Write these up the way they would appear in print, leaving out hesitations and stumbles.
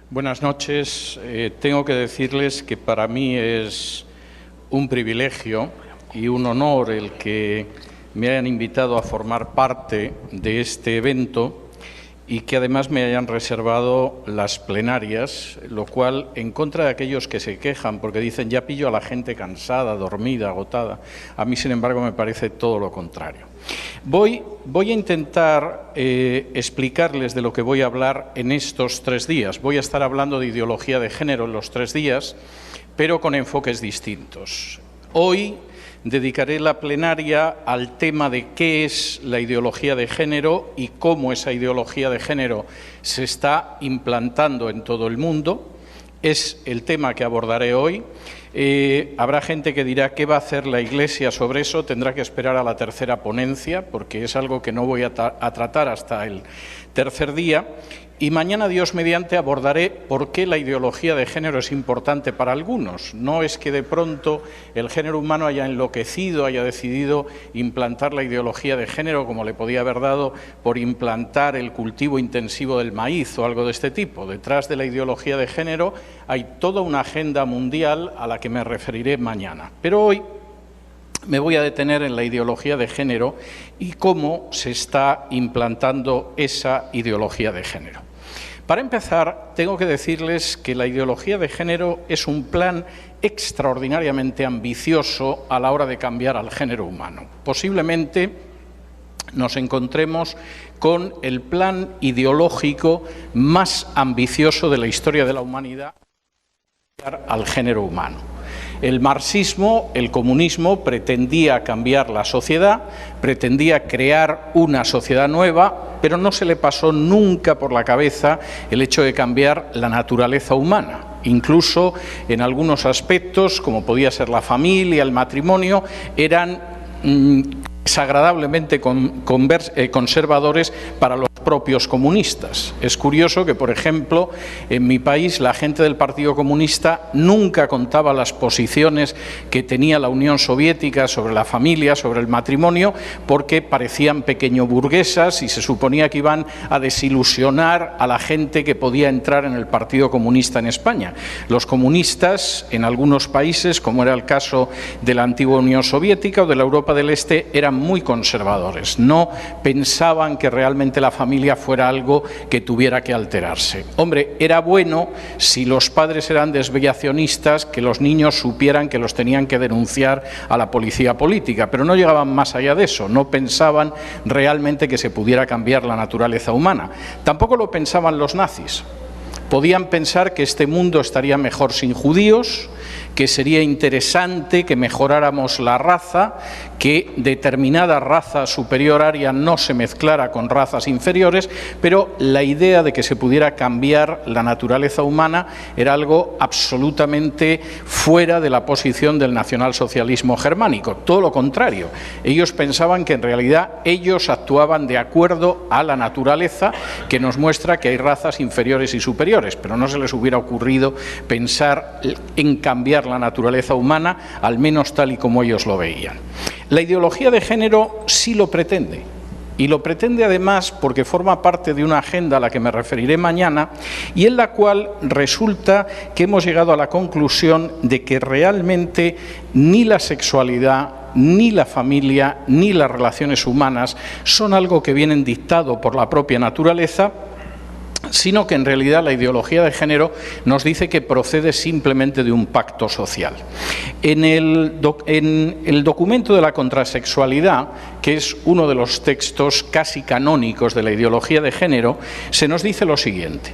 Buenas noches. Tengo que decirles que para mí es un privilegio y un honor el que me hayan invitado a formar parte de este evento y que además me hayan reservado las plenarias, lo cual, en contra de aquellos que se quejan porque dicen ya pillo a la gente cansada, dormida, agotada, a mí, sin embargo, me parece todo lo contrario. Voy a intentar explicarles de lo que voy a hablar en estos 3 días. Voy a estar hablando de ideología de género en los 3 días, pero con enfoques distintos. Hoy dedicaré la plenaria al tema de qué es la ideología de género y cómo esa ideología de género se está implantando en todo el mundo. Es el tema que abordaré hoy. Habrá gente que dirá qué va a hacer la Iglesia sobre eso, tendrá que esperar a la tercera ponencia, porque es algo que no voy a tratar hasta el tercer día. Y mañana, Dios mediante, abordaré por qué la ideología de género es importante para algunos. No es que de pronto el género humano haya enloquecido, haya decidido implantar la ideología de género como le podía haber dado por implantar el cultivo intensivo del maíz o algo de este tipo. Detrás de la ideología de género hay toda una agenda mundial a la que me referiré mañana. Pero hoy me voy a detener en la ideología de género y cómo se está implantando esa ideología de género. Para empezar, tengo que decirles que la ideología de género es un plan extraordinariamente ambicioso a la hora de cambiar al género humano. Posiblemente nos encontremos con el plan ideológico más ambicioso de la historia de la humanidad al género humano. El marxismo, el comunismo, pretendía cambiar la sociedad, pretendía crear una sociedad nueva, pero no se le pasó nunca por la cabeza el hecho de cambiar la naturaleza humana. Incluso en algunos aspectos, como podía ser la familia, el matrimonio, eran desagradablemente conservadores para los propios comunistas. Es curioso que, por ejemplo, en mi país la gente del Partido Comunista nunca contaba las posiciones que tenía la Unión Soviética sobre la familia, sobre el matrimonio, porque parecían pequeño burguesas y se suponía que iban a desilusionar a la gente que podía entrar en el Partido Comunista en España. Los comunistas en algunos países, como era el caso de la antigua Unión Soviética o de la Europa del Este, eran muy conservadores. No pensaban que realmente la familia fuera algo que tuviera que alterarse. Hombre, era bueno si los padres eran desviacionistas que los niños supieran que los tenían que denunciar a la policía política, pero no llegaban más allá de eso, no pensaban realmente que se pudiera cambiar la naturaleza humana. Tampoco lo pensaban los nazis. Podían pensar que este mundo estaría mejor sin judíos, que sería interesante que mejoráramos la raza, que determinada raza superior aria no se mezclara con razas inferiores, pero la idea de que se pudiera cambiar la naturaleza humana era algo absolutamente fuera de la posición del nacionalsocialismo germánico. Todo lo contrario, ellos pensaban que en realidad ellos actuaban de acuerdo a la naturaleza, que nos muestra que hay razas inferiores y superiores, pero no se les hubiera ocurrido pensar en cambiar la naturaleza humana, al menos tal y como ellos lo veían. La ideología de género sí lo pretende, y lo pretende además porque forma parte de una agenda a la que me referiré mañana y en la cual resulta que hemos llegado a la conclusión de que realmente ni la sexualidad, ni la familia, ni las relaciones humanas son algo que vienen dictado por la propia naturaleza, sino que en realidad la ideología de género nos dice que procede simplemente de un pacto social. En el documento de la contrasexualidad, que es uno de los textos casi canónicos de la ideología de género, se nos dice lo siguiente: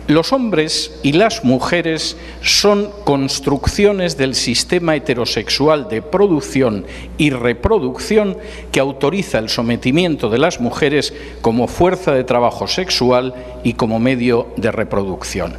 los hombres y las mujeres son construcciones del sistema heterosexual de producción y reproducción que autoriza el sometimiento de las mujeres como fuerza de trabajo sexual y como medio de reproducción.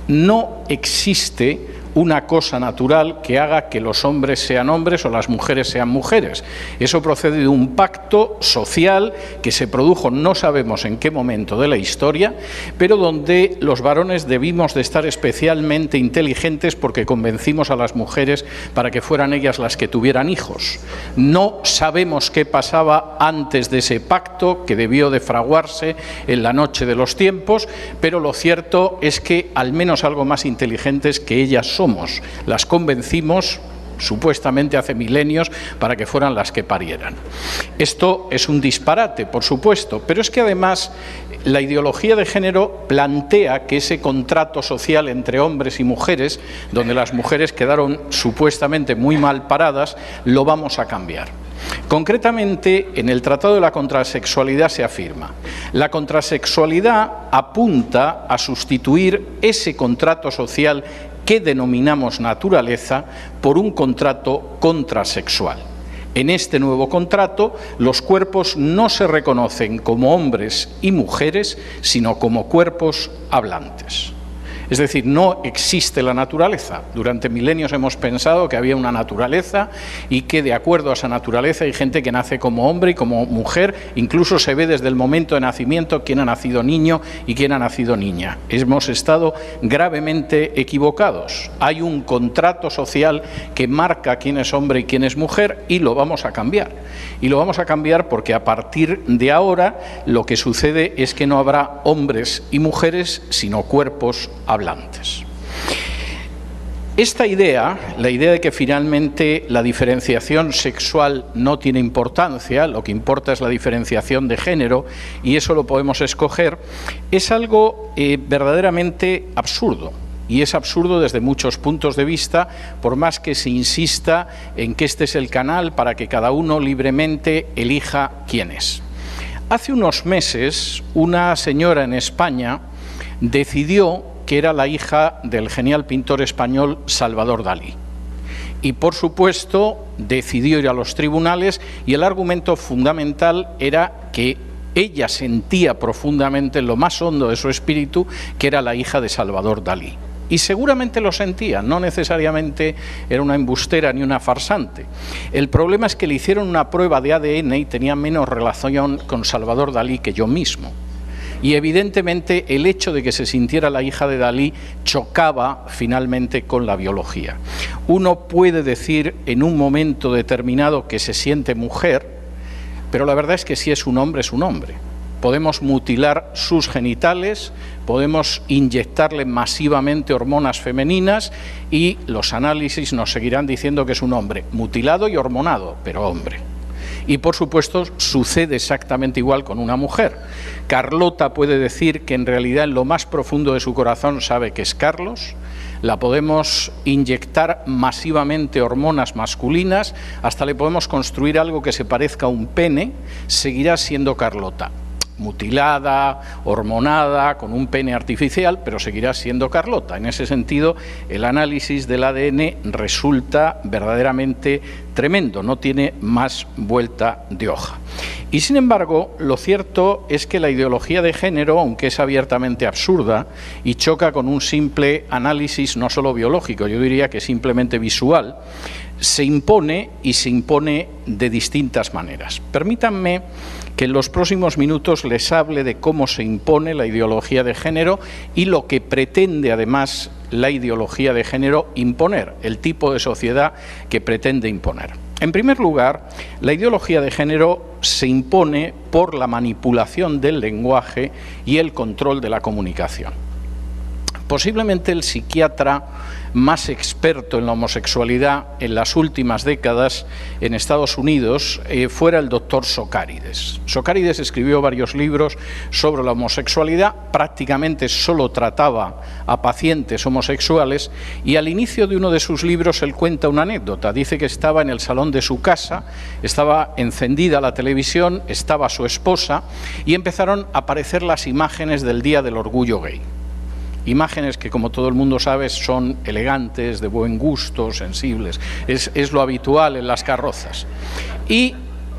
No existe una cosa natural que haga que los hombres sean hombres o las mujeres sean mujeres. Eso procede de un pacto social que se produjo no sabemos en qué momento de la historia, pero donde los varones debimos de estar especialmente inteligentes porque convencimos a las mujeres para que fueran ellas las que tuvieran hijos. No sabemos qué pasaba antes de ese pacto que debió de fraguarse en la noche de los tiempos, pero lo cierto es que al menos algo más inteligentes que ellas somos. Las convencimos supuestamente hace milenios para que fueran las que parieran. Esto es un disparate, por supuesto, pero es que además la ideología de género plantea que ese contrato social entre hombres y mujeres, donde las mujeres quedaron supuestamente muy mal paradas, lo vamos a cambiar. Concretamente, en el Tratado de la Contrasexualidad se afirma: la contrasexualidad apunta a sustituir ese contrato social que denominamos naturaleza por un contrato contrasexual. En este nuevo contrato, los cuerpos no se reconocen como hombres y mujeres, sino como cuerpos hablantes. Es decir, no existe la naturaleza. Durante milenios hemos pensado que había una naturaleza y que de acuerdo a esa naturaleza hay gente que nace como hombre y como mujer. Incluso se ve desde el momento de nacimiento quién ha nacido niño y quién ha nacido niña. Hemos estado gravemente equivocados. Hay un contrato social que marca quién es hombre y quién es mujer y lo vamos a cambiar. Y lo vamos a cambiar porque a partir de ahora lo que sucede es que no habrá hombres y mujeres, sino cuerpos hablantes. Esta idea, la idea de que finalmente la diferenciación sexual no tiene importancia, lo que importa es la diferenciación de género y eso lo podemos escoger, es algo verdaderamente absurdo. Y es absurdo desde muchos puntos de vista, por más que se insista en que este es el canal para que cada uno libremente elija quién es. Hace unos meses, una señora en España decidió que era la hija del genial pintor español Salvador Dalí. Y, por supuesto, decidió ir a los tribunales y el argumento fundamental era que ella sentía profundamente en lo más hondo de su espíritu que era la hija de Salvador Dalí. Y seguramente lo sentía, no necesariamente era una embustera ni una farsante. El problema es que le hicieron una prueba de ADN y tenía menos relación con Salvador Dalí que yo mismo. Y evidentemente el hecho de que se sintiera la hija de Dalí chocaba finalmente con la biología. Uno puede decir en un momento determinado que se siente mujer, pero la verdad es que si es un hombre, es un hombre. Podemos mutilar sus genitales, podemos inyectarle masivamente hormonas femeninas y los análisis nos seguirán diciendo que es un hombre mutilado y hormonado, pero hombre. Y por supuesto sucede exactamente igual con una mujer. Carlota puede decir que en realidad en lo más profundo de su corazón sabe que es Carlos. La podemos inyectar masivamente hormonas masculinas, hasta le podemos construir algo que se parezca a un pene, seguirá siendo Carlota. Mutilada, hormonada, con un pene artificial, pero seguirá siendo Carlota. En ese sentido, el análisis del ADN resulta verdaderamente tremendo, no tiene más vuelta de hoja. Y sin embargo, lo cierto es que la ideología de género, aunque es abiertamente absurda y choca con un simple análisis no solo biológico, yo diría que simplemente visual, se impone y se impone de distintas maneras. Permítanme que en los próximos minutos les hable de cómo se impone la ideología de género y lo que pretende además la ideología de género imponer, el tipo de sociedad que pretende imponer. En primer lugar, la ideología de género se impone por la manipulación del lenguaje y el control de la comunicación. Posiblemente el psiquiatra más experto en la homosexualidad en las últimas décadas en Estados Unidos fuera el doctor Socarides. Socarides escribió varios libros sobre la homosexualidad, prácticamente solo trataba a pacientes homosexuales y al inicio de uno de sus libros él cuenta una anécdota. Dice que estaba en el salón de su casa, estaba encendida la televisión, estaba su esposa y empezaron a aparecer las imágenes del Día del Orgullo Gay. Imágenes que, como todo el mundo sabe, son elegantes, de buen gusto, sensibles. Es lo habitual en las carrozas. Y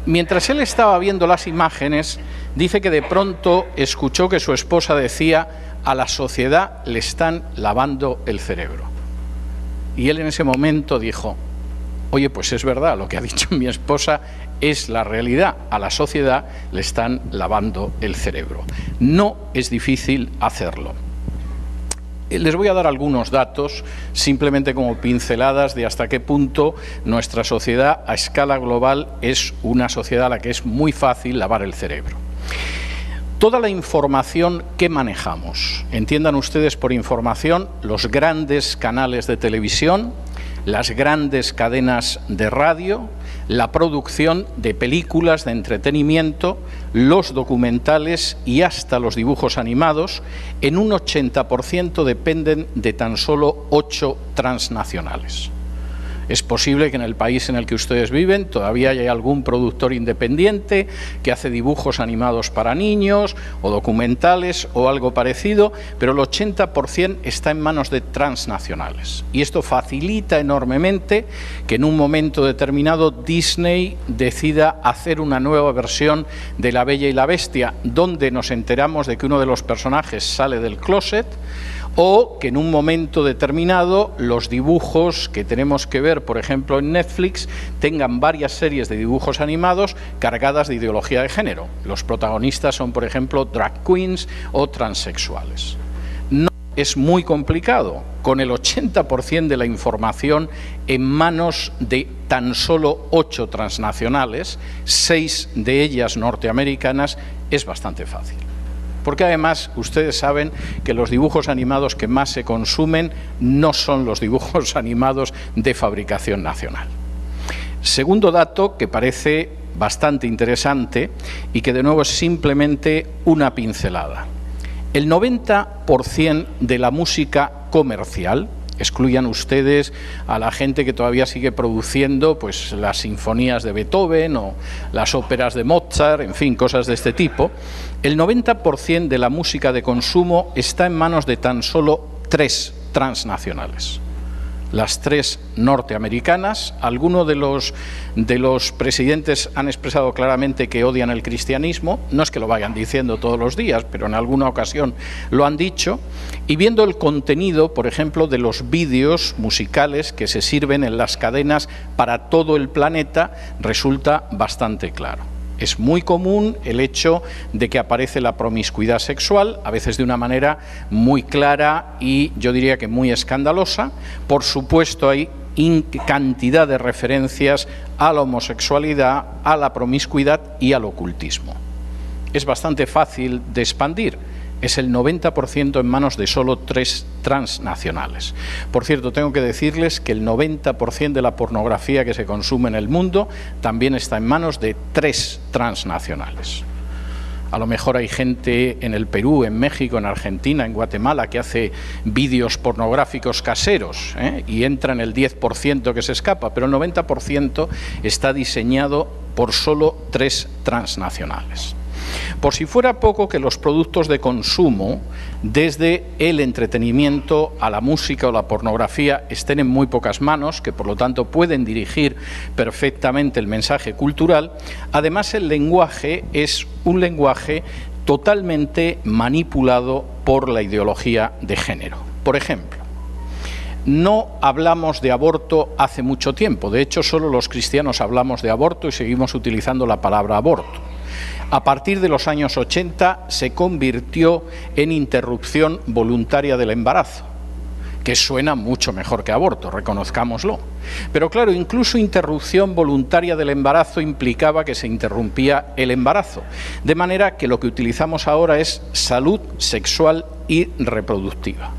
mientras él estaba viendo las imágenes, dice que de pronto escuchó que su esposa decía: a la sociedad le están lavando el cerebro. Y él en ese momento dijo: oye, pues es verdad, lo que ha dicho mi esposa es la realidad. A la sociedad le están lavando el cerebro. No es difícil hacerlo. Les voy a dar algunos datos, simplemente como pinceladas de hasta qué punto nuestra sociedad a escala global es una sociedad a la que es muy fácil lavar el cerebro. Toda la información que manejamos, entiendan ustedes por información los grandes canales de televisión, las grandes cadenas de radio, la producción de películas de entretenimiento, los documentales y hasta los dibujos animados, en un 80% dependen de tan solo 8 transnacionales. Es posible que en el país en el que ustedes viven todavía haya algún productor independiente que hace dibujos animados para niños o documentales o algo parecido, pero el 80% está en manos de transnacionales. Y esto facilita enormemente que en un momento determinado Disney decida hacer una nueva versión de La Bella y la Bestia, donde nos enteramos de que uno de los personajes sale del closet, o que en un momento determinado los dibujos que tenemos que ver, por ejemplo, en Netflix, tengan varias series de dibujos animados cargadas de ideología de género. Los protagonistas son, por ejemplo, drag queens o transexuales. No es muy complicado, con el 80% de la información en manos de tan solo 8 transnacionales, 6 de ellas norteamericanas, es bastante fácil. Porque además ustedes saben que los dibujos animados que más se consumen no son los dibujos animados de fabricación nacional. Segundo dato que parece bastante interesante y que de nuevo es simplemente una pincelada. El 90% de la música comercial, excluyan ustedes a la gente que todavía sigue produciendo pues las sinfonías de Beethoven o las óperas de Mozart, en fin, cosas de este tipo, el 90% de la música de consumo está en manos de tan solo 3 transnacionales. Las 3 norteamericanas. Algunos de los presidentes han expresado claramente que odian el cristianismo, no es que lo vayan diciendo todos los días, pero en alguna ocasión lo han dicho, y viendo el contenido, por ejemplo, de los vídeos musicales que se sirven en las cadenas para todo el planeta, resulta bastante claro. Es muy común el hecho de que aparece la promiscuidad sexual, a veces de una manera muy clara y yo diría que muy escandalosa. Por supuesto, hay cantidad de referencias a la homosexualidad, a la promiscuidad y al ocultismo. Es bastante fácil de expandir. Es el 90% en manos de solo 3 transnacionales. Por cierto, tengo que decirles que el 90% de la pornografía que se consume en el mundo también está en manos de 3 transnacionales. A lo mejor hay gente en el Perú, en México, en Argentina, en Guatemala, que hace vídeos pornográficos caseros, y entra en el 10% que se escapa, pero el 90% está diseñado por solo 3 transnacionales. Por si fuera poco que los productos de consumo, desde el entretenimiento a la música o la pornografía, estén en muy pocas manos, que por lo tanto pueden dirigir perfectamente el mensaje cultural, además el lenguaje es un lenguaje totalmente manipulado por la ideología de género. Por ejemplo, no hablamos de aborto hace mucho tiempo, de hecho solo los cristianos hablamos de aborto y seguimos utilizando la palabra aborto. A partir de los años 80 se convirtió en interrupción voluntaria del embarazo, que suena mucho mejor que aborto, reconozcámoslo. Pero claro, incluso interrupción voluntaria del embarazo implicaba que se interrumpía el embarazo, de manera que lo que utilizamos ahora es salud sexual y reproductiva.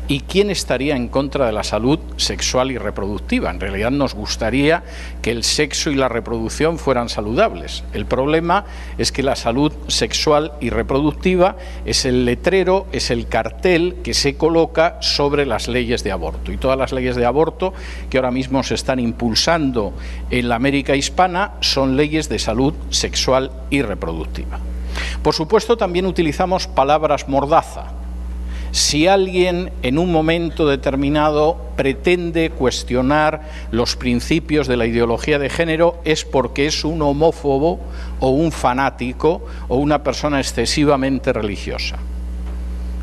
¿Y quién estaría en contra de la salud sexual y reproductiva? En realidad nos gustaría que el sexo y la reproducción fueran saludables. El problema es que la salud sexual y reproductiva es el letrero, es el cartel que se coloca sobre las leyes de aborto. Y todas las leyes de aborto que ahora mismo se están impulsando en la América hispana son leyes de salud sexual y reproductiva. Por supuesto, también utilizamos palabras mordaza. Si alguien en un momento determinado pretende cuestionar los principios de la ideología de género es porque es un homófobo o un fanático o una persona excesivamente religiosa.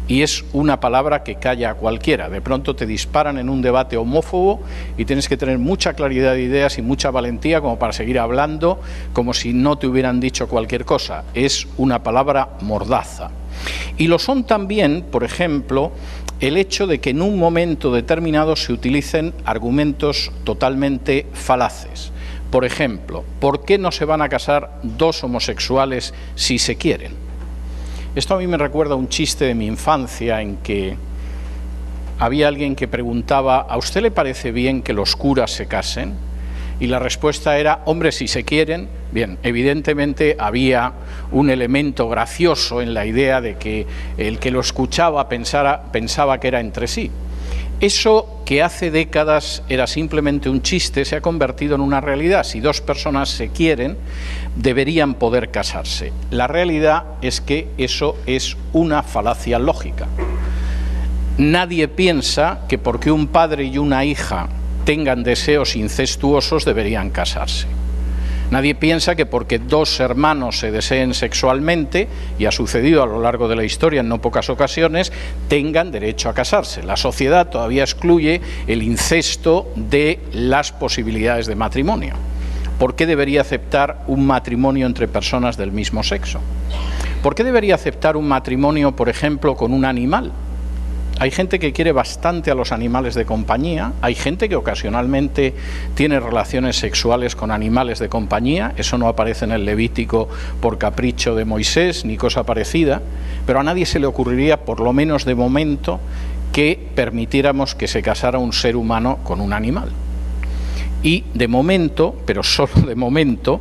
y es una palabra que calla a cualquiera. De pronto te disparan en un debate homófobo y tienes que tener mucha claridad de ideas y mucha valentía como para seguir hablando como si no te hubieran dicho cualquier cosa. Es una palabra mordaza. Y lo son también, por ejemplo, el hecho de que en un momento determinado se utilicen argumentos totalmente falaces. Por ejemplo, ¿por qué no se van a casar dos homosexuales si se quieren? Esto a mí me recuerda un chiste de mi infancia en que había alguien que preguntaba: ¿a usted le parece bien que los curas se casen? Y la respuesta era: hombre, si se quieren. Bien, evidentemente había un elemento gracioso en la idea de que el que lo escuchaba pensaba que era entre sí. Eso que hace décadas era simplemente un chiste se ha convertido en una realidad. Si dos personas se quieren, deberían poder casarse. La realidad es que eso es una falacia lógica. Nadie piensa que porque un padre y una hija tengan deseos incestuosos deberían casarse. Nadie piensa que porque dos hermanos se deseen sexualmente, y ha sucedido a lo largo de la historia en no pocas ocasiones, tengan derecho a casarse. La sociedad todavía excluye el incesto de las posibilidades de matrimonio. ¿Por qué debería aceptar un matrimonio entre personas del mismo sexo? ¿Por qué debería aceptar un matrimonio, por ejemplo, con un animal? Hay gente que quiere bastante a los animales de compañía, hay gente que ocasionalmente tiene relaciones sexuales con animales de compañía, eso no aparece en el Levítico por capricho de Moisés ni cosa parecida, pero a nadie se le ocurriría, por lo menos de momento, que permitiéramos que se casara un ser humano con un animal. Y de momento, pero solo de momento,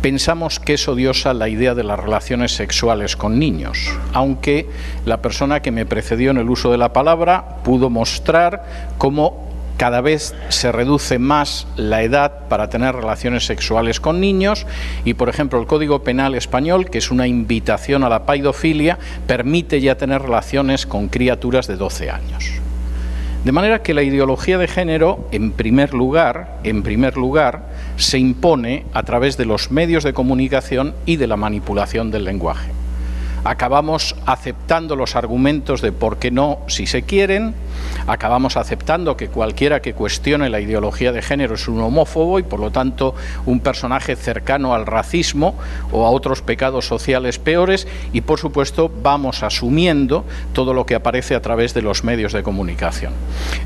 pensamos que es odiosa la idea de las relaciones sexuales con niños, aunque la persona que me precedió en el uso de la palabra pudo mostrar cómo cada vez se reduce más la edad para tener relaciones sexuales con niños y, por ejemplo, el Código Penal español, que es una invitación a la paidofilia, permite ya tener relaciones con criaturas de 12 años. De manera que la ideología de género, en primer lugar, se impone a través de los medios de comunicación y de la manipulación del lenguaje. Acabamos aceptando los argumentos de por qué no si se quieren, acabamos aceptando que cualquiera que cuestione la ideología de género es un homófobo y por lo tanto un personaje cercano al racismo o a otros pecados sociales peores y por supuesto vamos asumiendo todo lo que aparece a través de los medios de comunicación.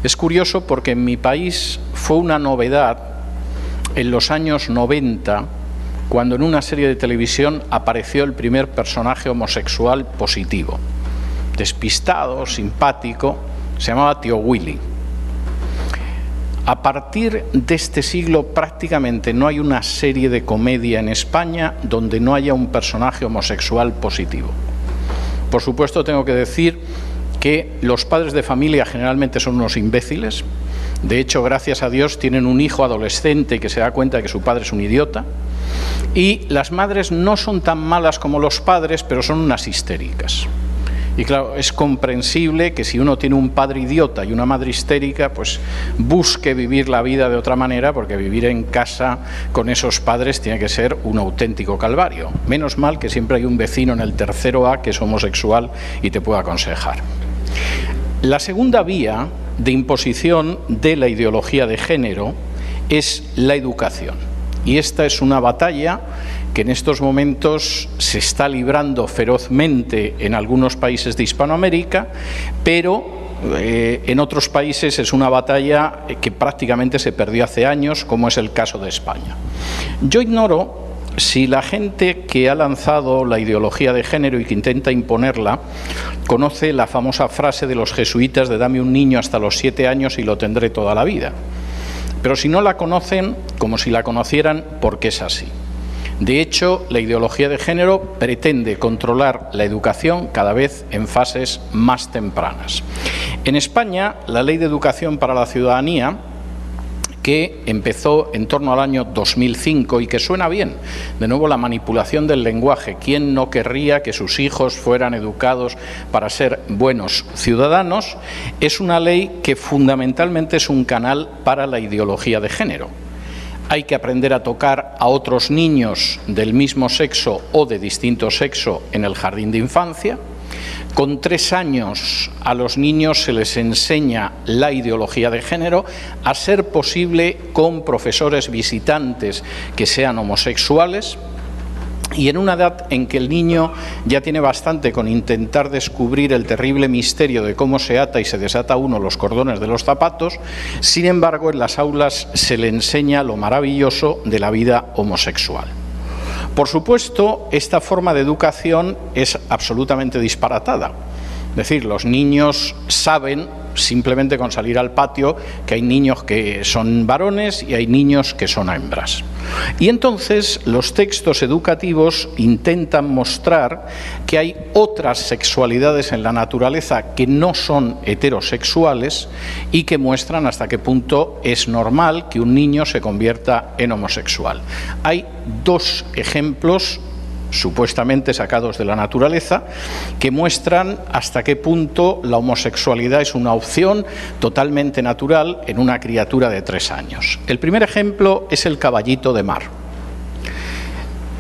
Es curioso porque en mi país fue una novedad en los años 90 cuando en una serie de televisión apareció el primer personaje homosexual positivo, despistado, simpático, se llamaba Tío Willy. A partir de este siglo prácticamente no hay una serie de comedia en España donde no haya un personaje homosexual positivo. Por supuesto tengo que decir que los padres de familia generalmente son unos imbéciles. De hecho, gracias a Dios, tienen un hijo adolescente que se da cuenta de que su padre es un idiota. Y las madres no son tan malas como los padres, pero son unas histéricas. Y claro, es comprensible que si uno tiene un padre idiota y una madre histérica, pues busque vivir la vida de otra manera, porque vivir en casa con esos padres tiene que ser un auténtico calvario. Menos mal que siempre hay un vecino en el tercero A que es homosexual y te puede aconsejar. La segunda vía de imposición de la ideología de género es la educación. Y esta es una batalla que en estos momentos se está librando ferozmente en algunos países de Hispanoamérica, pero en otros países es una batalla que prácticamente se perdió hace años, como es el caso de España. Yo ignoro si la gente que ha lanzado la ideología de género y que intenta imponerla conoce la famosa frase de los jesuitas de dame un niño hasta los 7 años y lo tendré toda la vida. Pero si no la conocen, como si la conocieran, porque es así. De hecho, la ideología de género pretende controlar la educación cada vez en fases más tempranas. En España, la Ley de Educación para la Ciudadanía, que empezó en torno al año 2005 y que suena bien. De nuevo, la manipulación del lenguaje. ¿Quién no querría que sus hijos fueran educados para ser buenos ciudadanos? Es una ley que fundamentalmente es un canal para la ideología de género. Hay que aprender a tocar a otros niños del mismo sexo o de distinto sexo en el jardín de infancia. Con 3 años a los niños se les enseña la ideología de género, a ser posible con profesores visitantes que sean homosexuales. Y en una edad en que el niño ya tiene bastante con intentar descubrir el terrible misterio de cómo se ata y se desata uno los cordones de los zapatos, sin embargo, en las aulas se le enseña lo maravilloso de la vida homosexual. Por supuesto, esta forma de educación es absolutamente disparatada. Es decir, los niños saben, simplemente con salir al patio, que hay niños que son varones y hay niños que son hembras. Y entonces los textos educativos intentan mostrar que hay otras sexualidades en la naturaleza que no son heterosexuales y que muestran hasta qué punto es normal que un niño se convierta en homosexual. Hay 2 ejemplos supuestamente sacados de la naturaleza, que muestran hasta qué punto la homosexualidad es una opción totalmente natural en una criatura de 3 años. El primer ejemplo es el caballito de mar.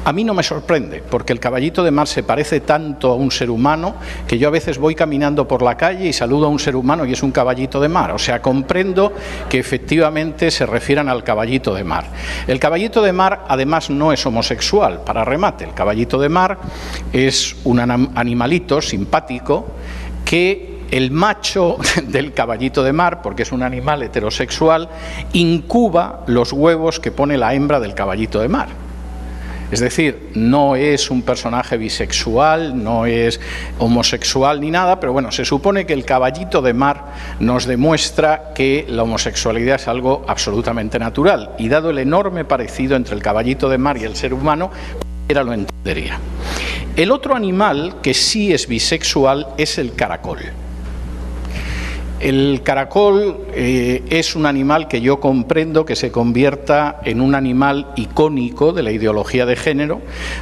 A mí no me sorprende, porque el caballito de mar se parece tanto a un ser humano que yo a veces voy caminando por la calle y saludo a un ser humano y es un caballito de mar. O sea, comprendo que efectivamente se refieran al caballito de mar. El caballito de mar, además, no es homosexual, para remate. El caballito de mar es un animalito simpático que el macho del caballito de mar, porque es un animal heterosexual, incuba los huevos que pone la hembra del caballito de mar. Es decir, no es un personaje bisexual, no es homosexual ni nada, pero bueno, se supone que el caballito de mar nos demuestra que la homosexualidad es algo absolutamente natural. Y dado el enorme parecido entre el caballito de mar y el ser humano, cualquiera lo entendería. El otro animal que sí es bisexual es el caracol. El caracol es un animal que yo comprendo que se convierta en un animal icónico de la ideología de género,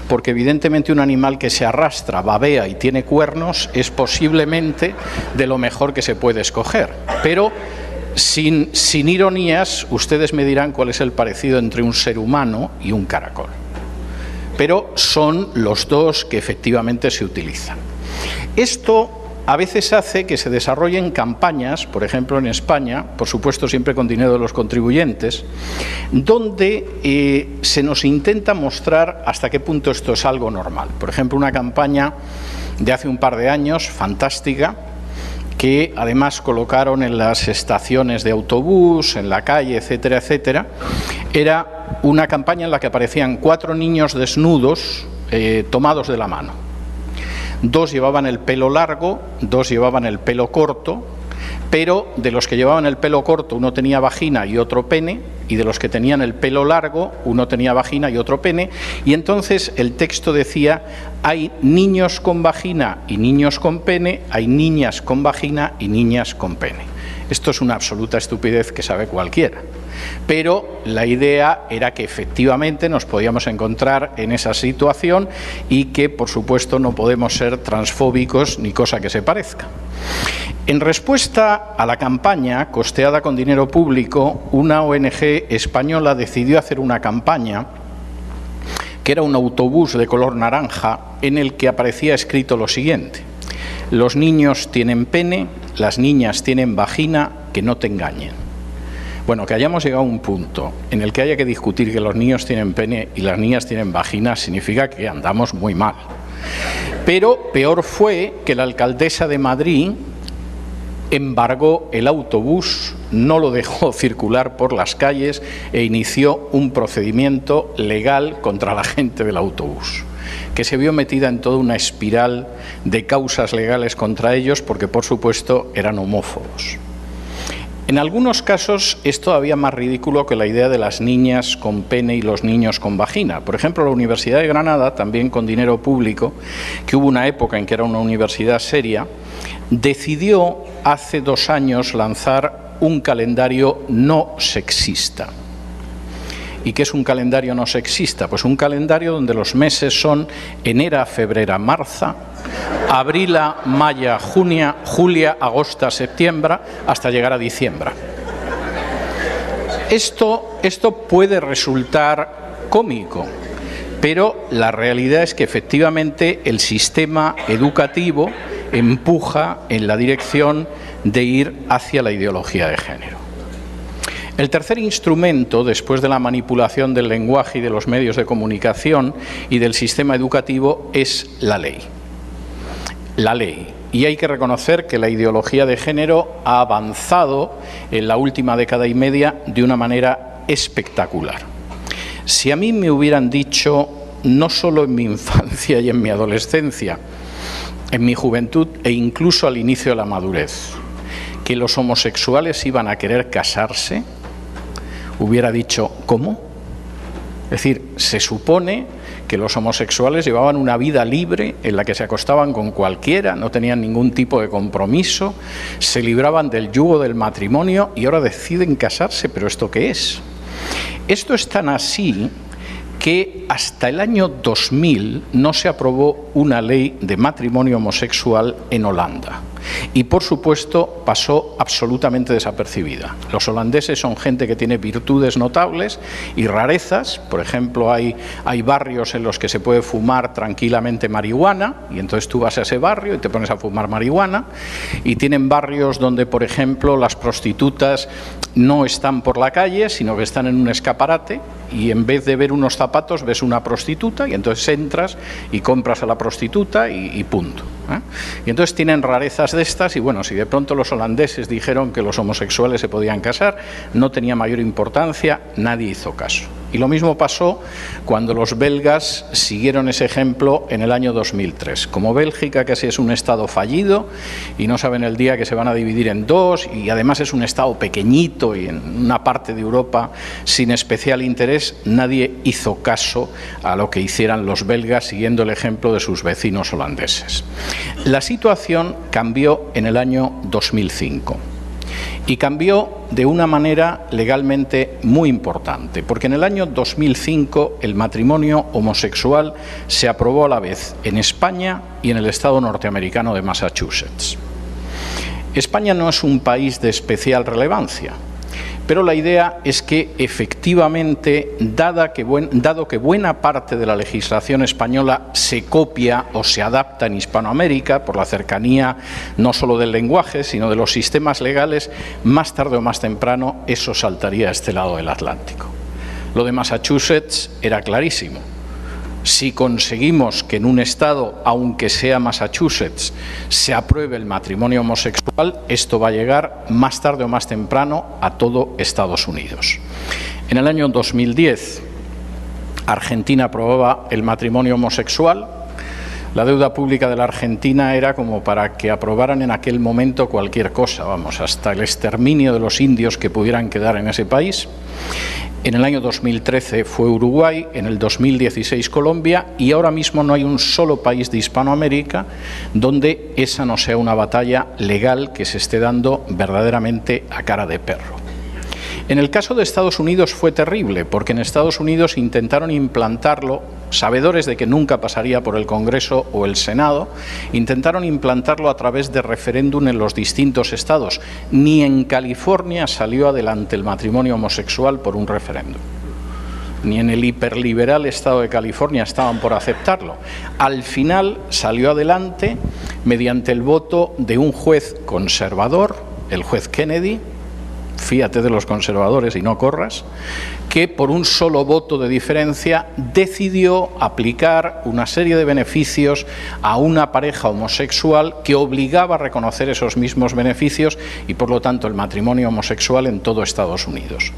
porque evidentemente un animal que se arrastra, babea y tiene cuernos es posiblemente de lo mejor que se puede escoger. Pero sin ironías, ustedes me dirán cuál es el parecido entre un ser humano y un caracol. Pero son los 2 que efectivamente se utilizan. Esto a veces hace que se desarrollen campañas, por ejemplo en España, por supuesto siempre con dinero de los contribuyentes, donde se nos intenta mostrar hasta qué punto esto es algo normal. Por ejemplo, una campaña de hace un par de años, fantástica, que además colocaron en las estaciones de autobús, en la calle, etcétera, etcétera, era una campaña en la que aparecían 4 niños desnudos tomados de la mano. 2 llevaban el pelo largo, 2 llevaban el pelo corto, pero de los que llevaban el pelo corto uno tenía vagina y otro pene, y de los que tenían el pelo largo uno tenía vagina y otro pene, y entonces el texto decía: hay niños con vagina y niños con pene, hay niñas con vagina y niñas con pene. Esto es una absoluta estupidez que sabe cualquiera. Pero la idea era que efectivamente nos podíamos encontrar en esa situación y que, por supuesto, no podemos ser transfóbicos ni cosa que se parezca. En respuesta a la campaña, costeada con dinero público, una ONG española decidió hacer una campaña que era un autobús de color naranja en el que aparecía escrito lo siguiente: los niños tienen pene, las niñas tienen vagina, que no te engañen. Bueno, que hayamos llegado a un punto en el que haya que discutir que los niños tienen pene y las niñas tienen vagina significa que andamos muy mal. Pero peor fue que la alcaldesa de Madrid embargó el autobús, no lo dejó circular por las calles e inició un procedimiento legal contra la gente del autobús, que se vio metida en toda una espiral de causas legales contra ellos porque, por supuesto, eran homófobos. En algunos casos es todavía más ridículo que la idea de las niñas con pene y los niños con vagina. Por ejemplo, la Universidad de Granada, también con dinero público, que hubo una época en que era una universidad seria, decidió hace 2 años lanzar un calendario no sexista. ¿Y qué es un calendario no sexista? Pues un calendario donde los meses son enero, febrero, marzo, abril, mayo, junio, julio, agosto, septiembre, hasta llegar a diciembre. Esto puede resultar cómico, pero la realidad es que efectivamente el sistema educativo empuja en la dirección de ir hacia la ideología de género. El tercer instrumento, después de la manipulación del lenguaje y de los medios de comunicación y del sistema educativo, es la ley. La ley. Y hay que reconocer que la ideología de género ha avanzado en la última década y media de una manera espectacular. Si a mí me hubieran dicho, no solo en mi infancia y en mi adolescencia, en mi juventud e incluso al inicio de la madurez, que los homosexuales iban a querer casarse, hubiera dicho, ¿cómo? Es decir, se supone que los homosexuales llevaban una vida libre en la que se acostaban con cualquiera, no tenían ningún tipo de compromiso, se libraban del yugo del matrimonio y ahora deciden casarse. ¿Pero esto qué es? Esto es tan así que hasta el año 2000 no se aprobó una ley de matrimonio homosexual en Holanda. Y, por supuesto, pasó absolutamente desapercibida. Los holandeses son gente que tiene virtudes notables y rarezas. Por ejemplo, hay barrios en los que se puede fumar tranquilamente marihuana, y entonces tú vas a ese barrio y te pones a fumar marihuana. Y tienen barrios donde, por ejemplo, las prostitutas no están por la calle, sino que están en un escaparate, y en vez de ver unos zapatos ves una prostituta, y entonces entras y compras a la prostituta y punto. Y entonces tienen rarezas de estas, y bueno, si de pronto los holandeses dijeron que los homosexuales se podían casar, no tenía mayor importancia, nadie hizo caso. Y lo mismo pasó cuando los belgas siguieron ese ejemplo en el año 2003. Como Bélgica casi es un estado fallido y no saben el día que se van a dividir en dos, y además es un estado pequeñito y en una parte de Europa sin especial interés, nadie hizo caso a lo que hicieran los belgas siguiendo el ejemplo de sus vecinos holandeses. La situación cambió en el año 2005. Y cambió de una manera legalmente muy importante, porque en el año 2005 el matrimonio homosexual se aprobó a la vez en España y en el estado norteamericano de Massachusetts. España no es un país de especial relevancia, pero la idea es que efectivamente, dado que buena parte de la legislación española se copia o se adapta en Hispanoamérica por la cercanía no solo del lenguaje, sino de los sistemas legales, más tarde o más temprano eso saltaría a este lado del Atlántico. Lo de Massachusetts era clarísimo. Si conseguimos que en un estado, aunque sea Massachusetts, se apruebe el matrimonio homosexual, esto va a llegar más tarde o más temprano a todo Estados Unidos. En el año 2010, Argentina aprobaba el matrimonio homosexual. La deuda pública de la Argentina era como para que aprobaran en aquel momento cualquier cosa, vamos, hasta el exterminio de los indios que pudieran quedar en ese país. En el año 2013 fue Uruguay, en el 2016 Colombia, y ahora mismo no hay un solo país de Hispanoamérica donde esa no sea una batalla legal que se esté dando verdaderamente a cara de perro. En el caso de Estados Unidos fue terrible, porque en Estados Unidos intentaron implantarlo, sabedores de que nunca pasaría por el Congreso o el Senado, intentaron implantarlo a través de referéndum en los distintos estados. Ni en California salió adelante el matrimonio homosexual por un referéndum. Ni en el hiperliberal estado de California estaban por aceptarlo. Al final salió adelante mediante el voto de un juez conservador, el juez Kennedy, fíjate de los conservadores y no corras, que por un solo voto de diferencia decidió aplicar una serie de beneficios a una pareja homosexual que obligaba a reconocer esos mismos beneficios y, por lo tanto, el matrimonio homosexual en todo Estados Unidos.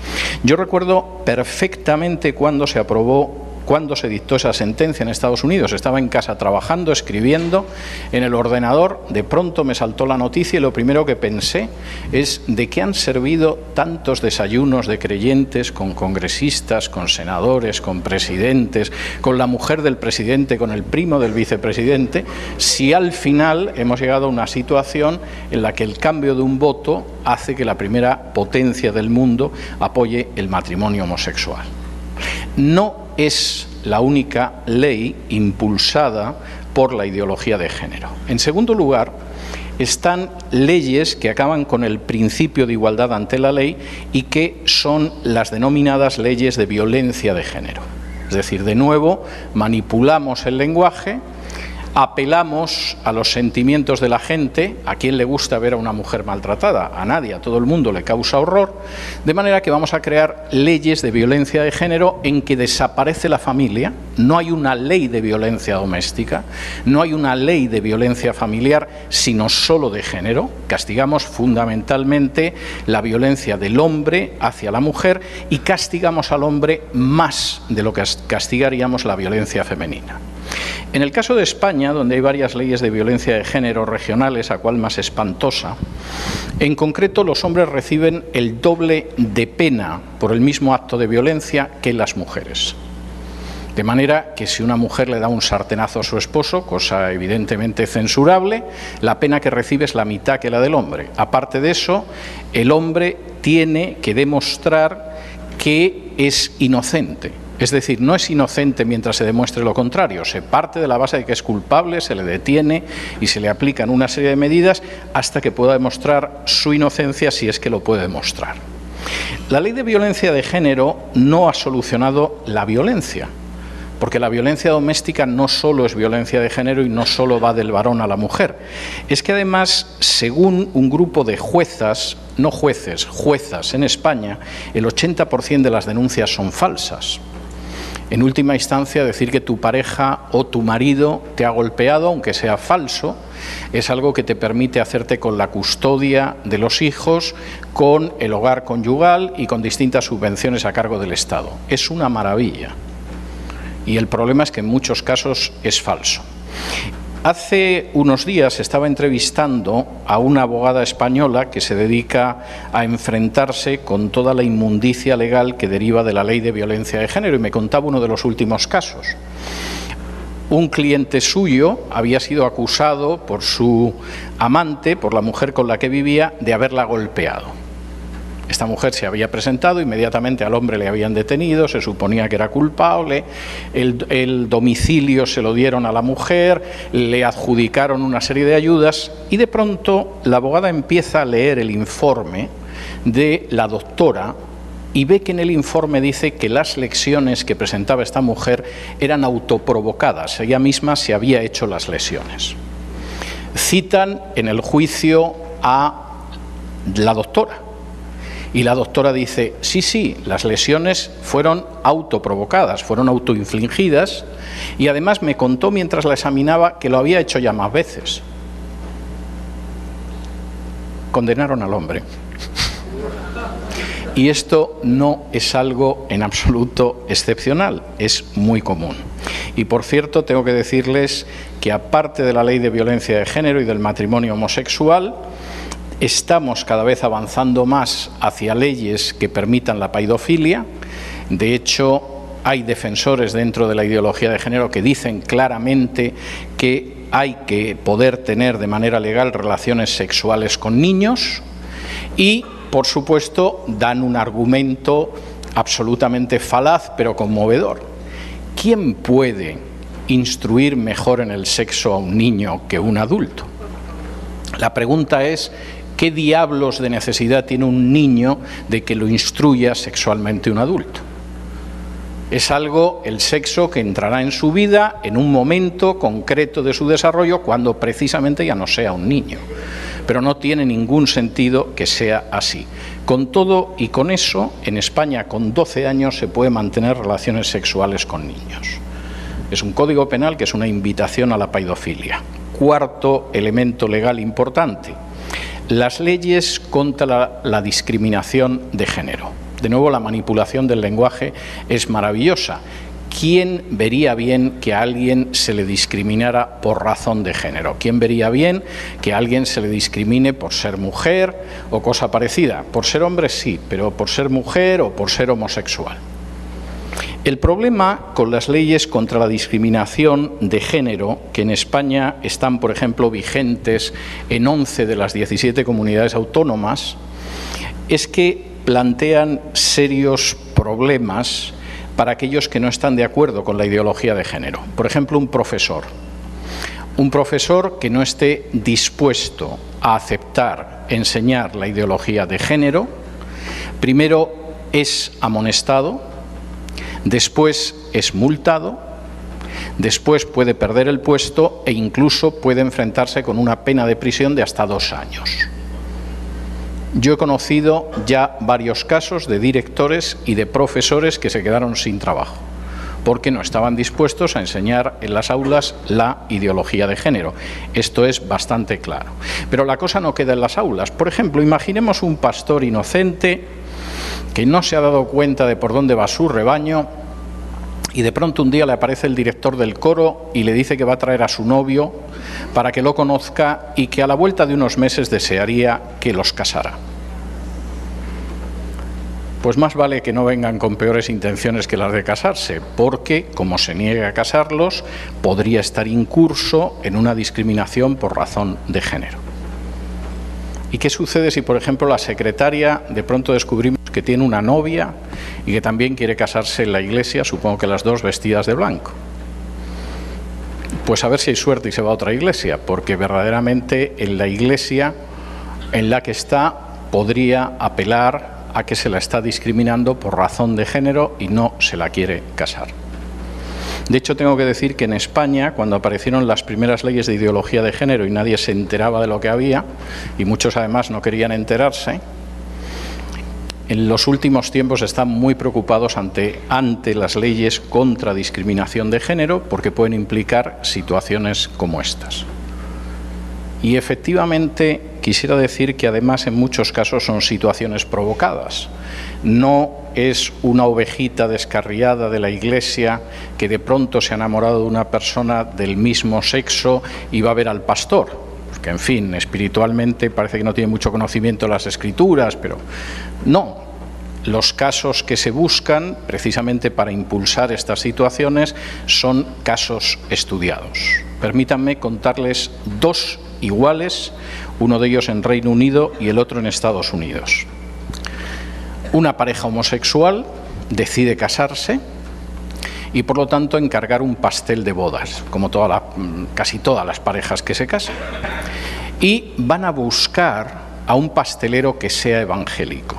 Yo recuerdo perfectamente cuando se dictó esa sentencia en Estados Unidos. Estaba en casa trabajando, escribiendo en el ordenador, de pronto me saltó la noticia y lo primero que pensé es de qué han servido tantos desayunos de creyentes con congresistas, con senadores, con presidentes, con la mujer del presidente, con el primo del vicepresidente, si al final hemos llegado a una situación en la que el cambio de un voto hace que la primera potencia del mundo apoye el matrimonio homosexual. No es la única ley impulsada por la ideología de género. En segundo lugar, están leyes que acaban con el principio de igualdad ante la ley y que son las denominadas leyes de violencia de género. Es decir, de nuevo, manipulamos el lenguaje, apelamos a los sentimientos de la gente. ¿A quién le gusta ver a una mujer maltratada? A nadie, a todo el mundo le causa horror, de manera que vamos a crear leyes de violencia de género en que desaparece la familia. No hay una ley de violencia doméstica, no hay una ley de violencia familiar, sino solo de género. Castigamos fundamentalmente la violencia del hombre hacia la mujer y castigamos al hombre más de lo que castigaríamos la violencia femenina. En el caso de España, donde hay varias leyes de violencia de género regionales, a cual más espantosa, en concreto los hombres reciben el doble de pena por el mismo acto de violencia que las mujeres. De manera que si una mujer le da un sartenazo a su esposo, cosa evidentemente censurable, la pena que recibe es la mitad que la del hombre. Aparte de eso, el hombre tiene que demostrar que es inocente. Es decir, no es inocente mientras se demuestre lo contrario. Se parte de la base de que es culpable, se le detiene y se le aplican una serie de medidas hasta que pueda demostrar su inocencia, si es que lo puede demostrar. La ley de violencia de género no ha solucionado la violencia, porque la violencia doméstica no solo es violencia de género y no solo va del varón a la mujer. Es que además, según un grupo de juezas, no jueces, juezas en España, el 80% de las denuncias son falsas. En última instancia, decir que tu pareja o tu marido te ha golpeado, aunque sea falso, es algo que te permite hacerte con la custodia de los hijos, con el hogar conyugal y con distintas subvenciones a cargo del Estado. Es una maravilla. Y el problema es que en muchos casos es falso. Hace unos días estaba entrevistando a una abogada española que se dedica a enfrentarse con toda la inmundicia legal que deriva de la ley de violencia de género y me contaba uno de los últimos casos. Un cliente suyo había sido acusado por su amante, por la mujer con la que vivía, de haberla golpeado. Esta mujer se había presentado, inmediatamente al hombre le habían detenido, se suponía que era culpable, el domicilio se lo dieron a la mujer, le adjudicaron una serie de ayudas y de pronto la abogada empieza a leer el informe de la doctora y ve que en el informe dice que las lesiones que presentaba esta mujer eran autoprovocadas, ella misma se había hecho las lesiones. Citan en el juicio a la doctora. Y la doctora dice, sí, las lesiones fueron autoprovocadas, fueron autoinfligidas y además me contó mientras la examinaba que lo había hecho ya más veces. Condenaron al hombre. Y esto no es algo en absoluto excepcional, es muy común. Y por cierto, tengo que decirles que aparte de la ley de violencia de género y del matrimonio homosexual, estamos cada vez avanzando más hacia leyes que permitan la paidofilia. De hecho, hay defensores dentro de la ideología de género que dicen claramente que hay que poder tener de manera legal relaciones sexuales con niños y, por supuesto, dan un argumento absolutamente falaz pero conmovedor. ¿Quién puede instruir mejor en el sexo a un niño que un adulto? La pregunta es, ¿qué diablos de necesidad tiene un niño de que lo instruya sexualmente un adulto? Es algo, el sexo, que entrará en su vida en un momento concreto de su desarrollo cuando precisamente ya no sea un niño. Pero no tiene ningún sentido que sea así. Con todo y con eso, en España con 12 años se puede mantener relaciones sexuales con niños. Es un código penal que es una invitación a la paidofilia. Cuarto elemento legal importante. Las leyes contra la discriminación de género. De nuevo, la manipulación del lenguaje es maravillosa. ¿Quién vería bien que a alguien se le discriminara por razón de género? ¿Quién vería bien que a alguien se le discrimine por ser mujer o cosa parecida? Por ser hombre sí, pero por ser mujer o por ser homosexual. El problema con las leyes contra la discriminación de género, que en España están, por ejemplo, vigentes en 11 de las 17 comunidades autónomas, es que plantean serios problemas para aquellos que no están de acuerdo con la ideología de género. Por ejemplo, un profesor que no esté dispuesto a aceptar, enseñar la ideología de género, primero es amonestado, después es multado, Después puede perder el puesto e incluso puede enfrentarse con una pena de prisión de hasta 2 años. Yo he conocido ya varios casos de directores y de profesores que se quedaron sin trabajo porque no estaban dispuestos a enseñar en las aulas la ideología de género. Esto es bastante claro. Pero la cosa no queda en las aulas. Por ejemplo, imaginemos un pastor inocente que no se ha dado cuenta de por dónde va su rebaño y de pronto un día le aparece el director del coro y le dice que va a traer a su novio para que lo conozca y que a la vuelta de unos meses desearía que los casara. Pues más vale que no vengan con peores intenciones que las de casarse, porque, como se niegue a casarlos, podría estar incurso en una discriminación por razón de género. ¿Y qué sucede si, por ejemplo, la secretaria de pronto descubrimos que tiene una novia y que también quiere casarse en la iglesia, supongo que las dos vestidas de blanco? Pues a ver si hay suerte y se va a otra iglesia, porque verdaderamente en la iglesia en la que está podría apelar a que se la está discriminando por razón de género y no se la quiere casar. De hecho, tengo que decir que en España, cuando aparecieron las primeras leyes de ideología de género y nadie se enteraba de lo que había, y muchos además no querían enterarse, en los últimos tiempos están muy preocupados ante las leyes contra discriminación de género porque pueden implicar situaciones como estas. Y efectivamente quisiera decir que además en muchos casos son situaciones provocadas. No es una ovejita descarriada de la Iglesia que de pronto se ha enamorado de una persona del mismo sexo y va a ver al pastor. Que en fin, espiritualmente parece que no tiene mucho conocimiento de las Escrituras, pero no. Los casos que se buscan precisamente para impulsar estas situaciones son casos estudiados. Permítanme contarles 2 iguales, uno de ellos en Reino Unido y el otro en Estados Unidos. Una pareja homosexual decide casarse y por lo tanto encargar un pastel de bodas, como casi todas las parejas que se casan. Y van a buscar a un pastelero que sea evangélico.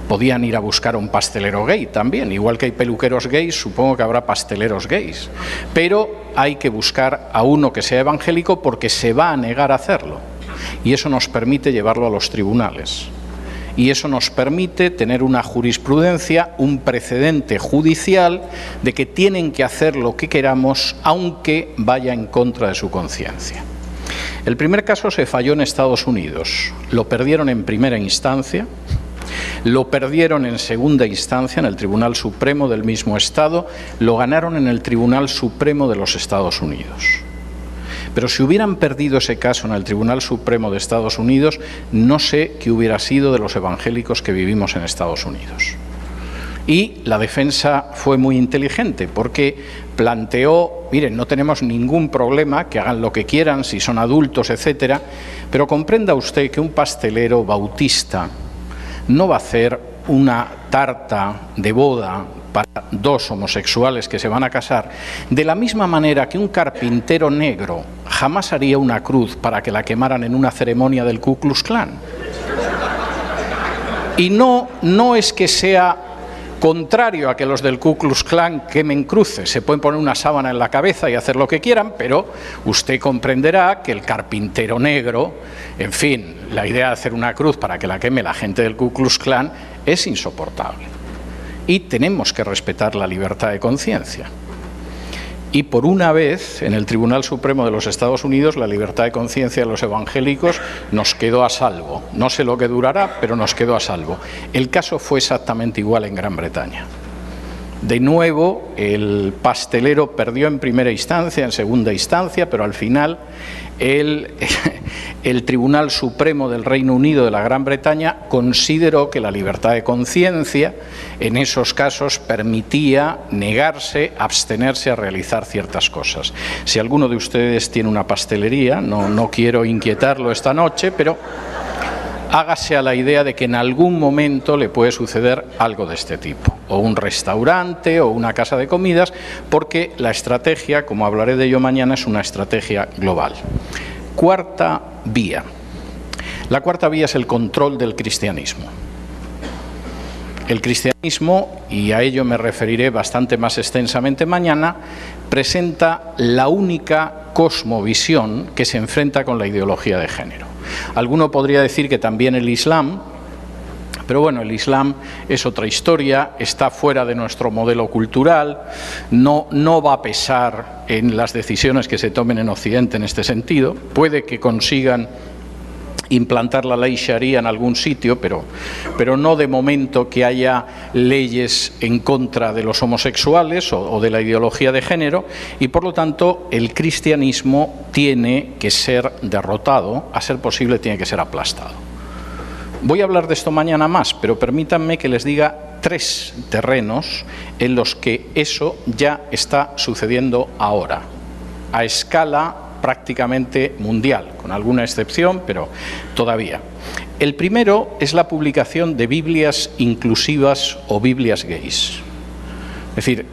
Podían ir a buscar a un pastelero gay también, igual que hay peluqueros gays, supongo que habrá pasteleros gays. Pero hay que buscar a uno que sea evangélico porque se va a negar a hacerlo. Y eso nos permite llevarlo a los tribunales. Y eso nos permite tener una jurisprudencia, un precedente judicial de que tienen que hacer lo que queramos, aunque vaya en contra de su conciencia. El primer caso se falló en Estados Unidos. Lo perdieron en primera instancia. Lo perdieron en segunda instancia en el Tribunal Supremo del mismo Estado, lo ganaron en el Tribunal Supremo de los Estados Unidos. Pero si hubieran perdido ese caso en el Tribunal Supremo de Estados Unidos, no sé qué hubiera sido de los evangélicos que vivimos en Estados Unidos. Y la defensa fue muy inteligente porque planteó, miren, no tenemos ningún problema, que hagan lo que quieran, si son adultos, etcétera, pero comprenda usted que un pastelero bautista no va a hacer una tarta de boda para 2 homosexuales que se van a casar, de la misma manera que un carpintero negro jamás haría una cruz para que la quemaran en una ceremonia del Ku Klux Klan. Y no es que sea contrario a que los del Ku Klux Klan quemen cruces, se pueden poner una sábana en la cabeza y hacer lo que quieran, pero usted comprenderá que el carpintero negro, en fin, la idea de hacer una cruz para que la queme la gente del Ku Klux Klan es insoportable. Y tenemos que respetar la libertad de conciencia. Y por una vez, en el Tribunal Supremo de los Estados Unidos, la libertad de conciencia de los evangélicos nos quedó a salvo. No sé lo que durará, pero nos quedó a salvo. El caso fue exactamente igual en Gran Bretaña. De nuevo, el pastelero perdió en primera instancia, en segunda instancia, pero al final el Tribunal Supremo del Reino Unido de la Gran Bretaña consideró que la libertad de conciencia en esos casos permitía negarse, abstenerse a realizar ciertas cosas. Si alguno de ustedes tiene una pastelería, no quiero inquietarlo esta noche, pero hágase a la idea de que en algún momento le puede suceder algo de este tipo, o un restaurante o una casa de comidas, porque la estrategia, como hablaré de ello mañana, es una estrategia global. Cuarta vía. La cuarta vía es el control del cristianismo. El cristianismo, y a ello me referiré bastante más extensamente mañana, presenta la única cosmovisión que se enfrenta con la ideología de género. Alguno podría decir que también el Islam, pero bueno, el Islam es otra historia, está fuera de nuestro modelo cultural, no va a pesar en las decisiones que se tomen en Occidente en este sentido. Puede que consigan implantar la ley Sharia en algún sitio, pero no de momento que haya leyes en contra de los homosexuales o de la ideología de género, y por lo tanto el cristianismo tiene que ser derrotado, a ser posible tiene que ser aplastado. Voy a hablar de esto mañana más, pero permítanme que les diga 3 terrenos en los que eso ya está sucediendo ahora, a escala prácticamente mundial, con alguna excepción, pero todavía. El primero es la publicación de Biblias inclusivas o Biblias gays. Es decir,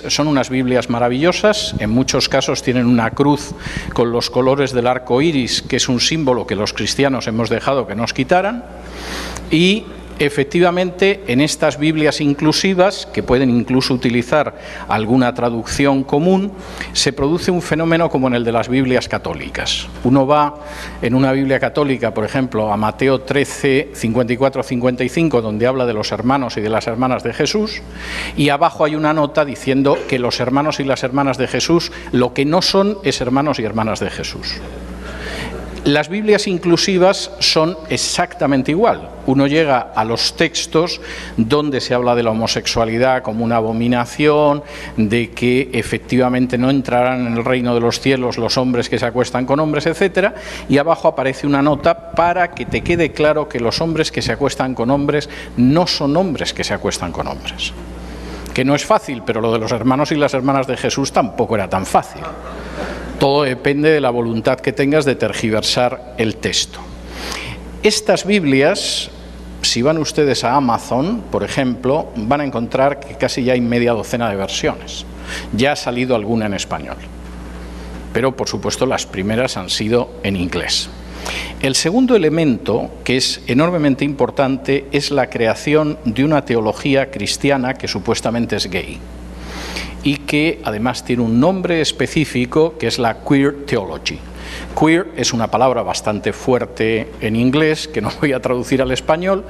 son unas Biblias maravillosas, en muchos casos tienen una cruz con los colores del arco iris, que es un símbolo que los cristianos hemos dejado que nos quitaran, y efectivamente en estas Biblias inclusivas, que pueden incluso utilizar alguna traducción común, se produce un fenómeno como en el de las Biblias católicas. Uno va en una Biblia católica, por ejemplo, a Mateo 13, 54-55, donde habla de los hermanos y de las hermanas de Jesús, y abajo hay una nota diciendo que los hermanos y las hermanas de Jesús lo que no son es hermanos y hermanas de Jesús. Las Biblias inclusivas son exactamente igual. Uno llega a los textos donde se habla de la homosexualidad como una abominación, de que efectivamente no entrarán en el reino de los cielos los hombres que se acuestan con hombres, etcétera, y abajo aparece una nota para que te quede claro que los hombres que se acuestan con hombres no son hombres que se acuestan con hombres. Que no es fácil, pero lo de los hermanos y las hermanas de Jesús tampoco era tan fácil. Todo depende de la voluntad que tengas de tergiversar el texto. Estas Biblias, si van ustedes a Amazon, por ejemplo, van a encontrar que casi ya hay media docena de versiones. Ya ha salido alguna en español. Pero, por supuesto, las primeras han sido en inglés. El segundo elemento, que es enormemente importante, es la creación de una teología cristiana que supuestamente es gay, y que además tiene un nombre específico que es la Queer Theology. Queer es una palabra bastante fuerte en inglés, que no voy a traducir al español,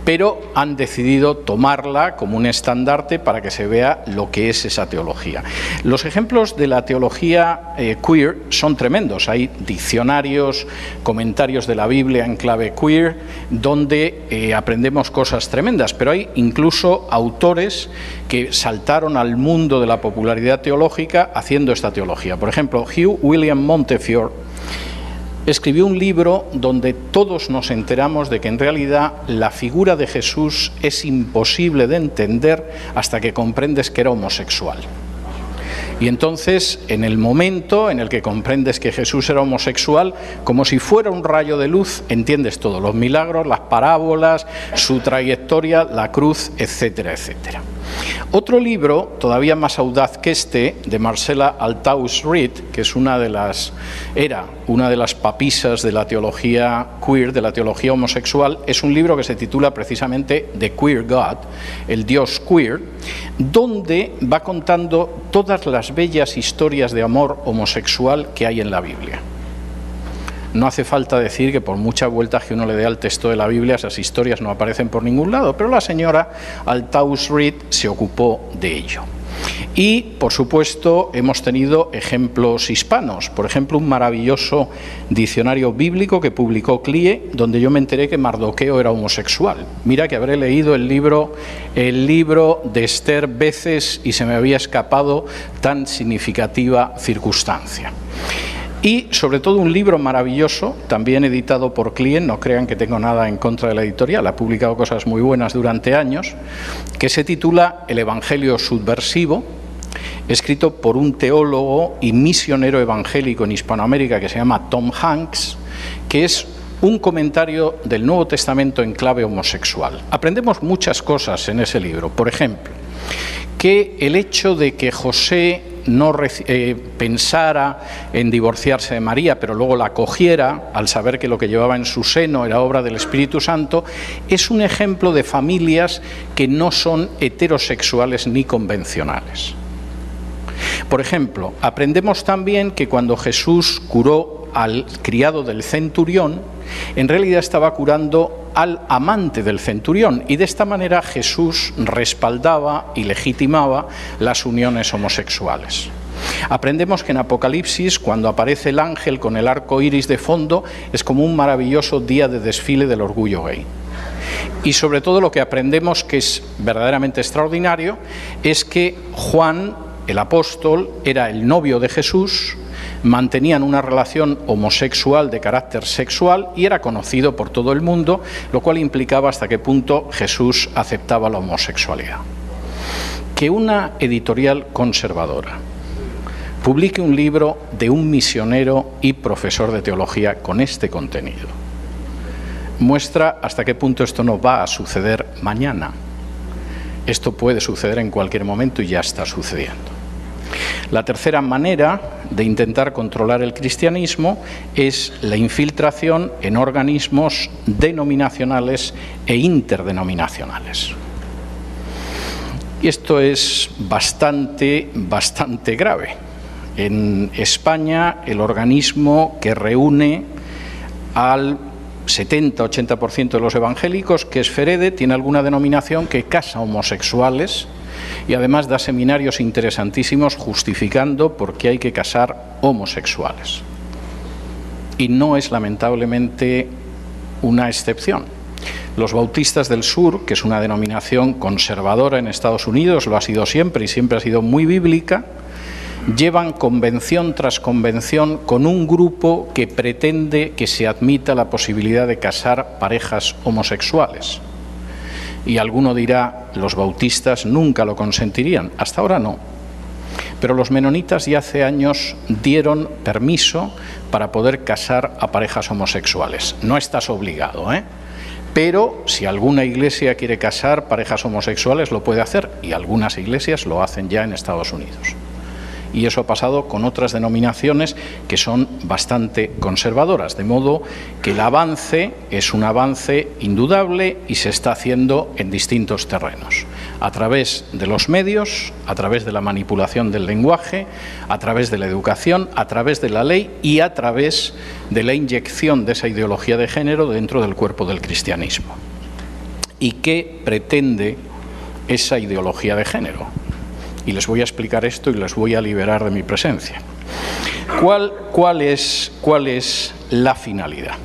pero han decidido tomarla como un estandarte para que se vea lo que es esa teología. Los ejemplos de la teología queer son tremendos. Hay diccionarios, comentarios de la Biblia en clave queer, donde aprendemos cosas tremendas, pero hay incluso autores que saltaron al mundo de la popularidad teológica haciendo esta teología. Por ejemplo, Hugh William Montefiore escribió un libro donde todos nos enteramos de que en realidad la figura de Jesús es imposible de entender hasta que comprendes que era homosexual. Y entonces, en el momento en el que comprendes que Jesús era homosexual, como si fuera un rayo de luz, entiendes todo, los milagros, las parábolas, su trayectoria, la cruz, etcétera, etcétera. Otro libro, todavía más audaz que este, de Marcella Althaus Reed, que es era una de las papisas de la teología queer, de la teología homosexual, es un libro que se titula precisamente The Queer God, el Dios queer, donde va contando todas las bellas historias de amor homosexual que hay en la Biblia. No hace falta decir que por muchas vueltas que uno le dé al texto de la Biblia, esas historias no aparecen por ningún lado, pero la señora Althaus Reed se ocupó de ello. Y, por supuesto, hemos tenido ejemplos hispanos. Por ejemplo, un maravilloso diccionario bíblico que publicó CLIE, donde yo me enteré que Mardoqueo era homosexual. Mira que habré leído el libro de Esther veces y se me había escapado tan significativa circunstancia. Y, sobre todo, un libro maravilloso, también editado por CLIE, no crean que tengo nada en contra de la editorial, ha publicado cosas muy buenas durante años, que se titula El Evangelio Subversivo, escrito por un teólogo y misionero evangélico en Hispanoamérica que se llama Tom Hanks, que es un comentario del Nuevo Testamento en clave homosexual. Aprendemos muchas cosas en ese libro. Por ejemplo, que el hecho de que José no pensara en divorciarse de María, pero luego la acogiera al saber que lo que llevaba en su seno era obra del Espíritu Santo, es un ejemplo de familias que no son heterosexuales ni convencionales. Por ejemplo, aprendemos también que cuando Jesús curó al criado del centurión, en realidad estaba curando al amante del centurión, y de esta manera Jesús respaldaba y legitimaba las uniones homosexuales. Aprendemos que en Apocalipsis, cuando aparece el ángel con el arco iris de fondo, es como un maravilloso día de desfile del orgullo gay. Y sobre todo lo que aprendemos, que es verdaderamente extraordinario, es que Juan, el apóstol, era el novio de Jesús, mantenían una relación homosexual de carácter sexual y era conocido por todo el mundo, lo cual implicaba hasta qué punto Jesús aceptaba la homosexualidad. Que una editorial conservadora publique un libro de un misionero y profesor de teología con este contenido muestra hasta qué punto esto no va a suceder mañana. Esto puede suceder en cualquier momento y ya está sucediendo. La tercera manera de intentar controlar el cristianismo es la infiltración en organismos denominacionales e interdenominacionales. Y esto es bastante grave. En España, el organismo que reúne al 70-80% de los evangélicos, que es FEREDE, tiene alguna denominación que casa homosexuales y además da seminarios interesantísimos justificando por qué hay que casar homosexuales. Y no es lamentablemente una excepción. Los Bautistas del Sur, que es una denominación conservadora en Estados Unidos, lo ha sido siempre y siempre ha sido muy bíblica, llevan convención tras convención con un grupo que pretende que se admita la posibilidad de casar parejas homosexuales. Y alguno dirá, los bautistas nunca lo consentirían. Hasta ahora no. Pero los menonitas ya hace años dieron permiso para poder casar a parejas homosexuales. No estás obligado, pero si alguna iglesia quiere casar parejas homosexuales lo puede hacer, y algunas iglesias lo hacen ya en Estados Unidos. Y eso ha pasado con otras denominaciones que son bastante conservadoras, de modo que el avance es un avance indudable y se está haciendo en distintos terrenos, a través de los medios, a través de la manipulación del lenguaje, a través de la educación, a través de la ley y a través de la inyección de esa ideología de género dentro del cuerpo del cristianismo. ¿Y qué pretende esa ideología de género? Y les voy a explicar esto y les voy a liberar de mi presencia. ¿Cuál es la finalidad?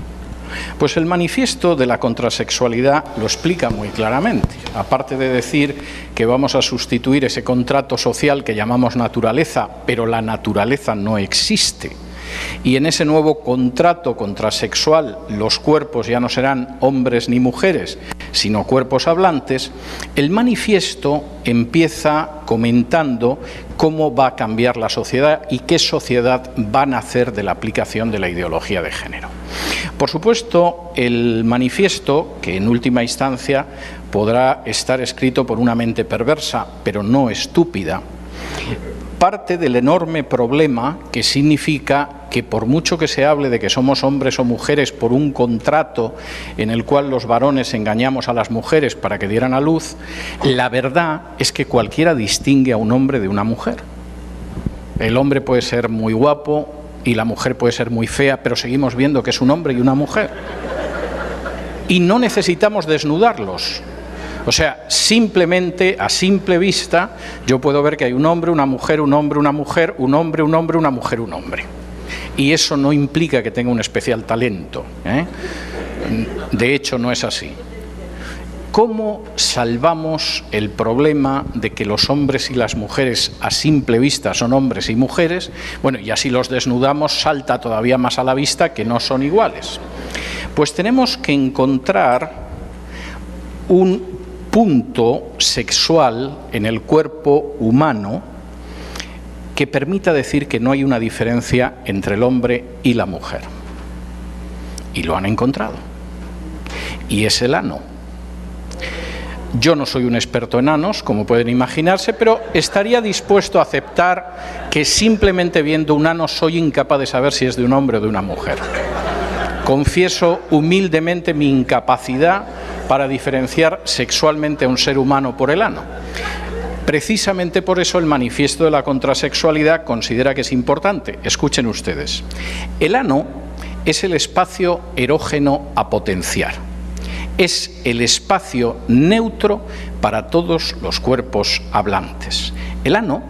Pues el manifiesto de la contrasexualidad lo explica muy claramente. Aparte de decir que vamos a sustituir ese contrato social que llamamos naturaleza, pero la naturaleza no existe. Y en ese nuevo contrato contrasexual los cuerpos ya no serán hombres ni mujeres, sino cuerpos hablantes, el manifiesto empieza comentando cómo va a cambiar la sociedad y qué sociedad va a nacer de la aplicación de la ideología de género. Por supuesto, el manifiesto, que en última instancia podrá estar escrito por una mente perversa, pero no estúpida, parte del enorme problema que significa que por mucho que se hable de que somos hombres o mujeres por un contrato en el cual los varones engañamos a las mujeres para que dieran a luz, la verdad es que cualquiera distingue a un hombre de una mujer. El hombre puede ser muy guapo y la mujer puede ser muy fea, pero seguimos viendo que es un hombre y una mujer. Y no necesitamos desnudarlos. O sea, simplemente, a simple vista, yo puedo ver que hay un hombre, una mujer, un hombre, una mujer, un hombre, un hombre, una mujer, un hombre. Y eso no implica que tenga un especial talento, De hecho, no es así. ¿Cómo salvamos el problema de que los hombres y las mujeres a simple vista son hombres y mujeres? Bueno, y así los desnudamos, salta todavía más a la vista que no son iguales. Pues tenemos que encontrar un punto sexual en el cuerpo humano que permita decir que no hay una diferencia entre el hombre y la mujer. Y lo han encontrado. Y es el ano. Yo no soy un experto en anos, como pueden imaginarse, pero estaría dispuesto a aceptar que simplemente viendo un ano soy incapaz de saber si es de un hombre o de una mujer. Confieso humildemente mi incapacidad para diferenciar sexualmente a un ser humano por el ano. Precisamente por eso el Manifiesto de la Contrasexualidad considera que es importante. Escuchen ustedes. El ano es el espacio erógeno a potenciar. Es el espacio neutro para todos los cuerpos hablantes. El ano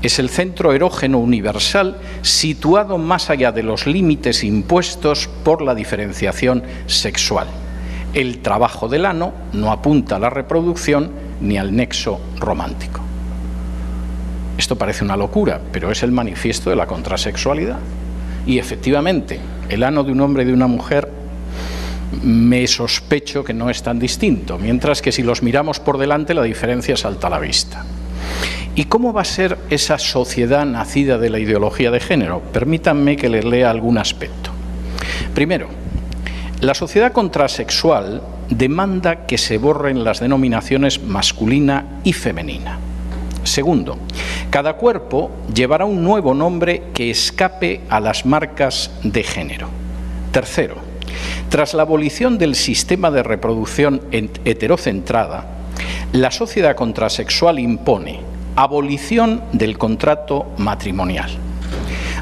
es el centro erógeno universal situado más allá de los límites impuestos por la diferenciación sexual. El trabajo del ano no apunta a la reproducción ni al nexo romántico. Esto parece una locura, pero es el Manifiesto de la Contrasexualidad. Y efectivamente, el ano de un hombre y de una mujer me sospecho que no es tan distinto, mientras que si los miramos por delante la diferencia salta a la vista. ¿Y cómo va a ser esa sociedad nacida de la ideología de género? Permítanme que les lea algún aspecto. Primero, la sociedad contrasexual demanda que se borren las denominaciones masculina y femenina. Segundo, cada cuerpo llevará un nuevo nombre que escape a las marcas de género. Tercero, tras la abolición del sistema de reproducción heterocentrada, la sociedad contrasexual impone abolición del contrato matrimonial,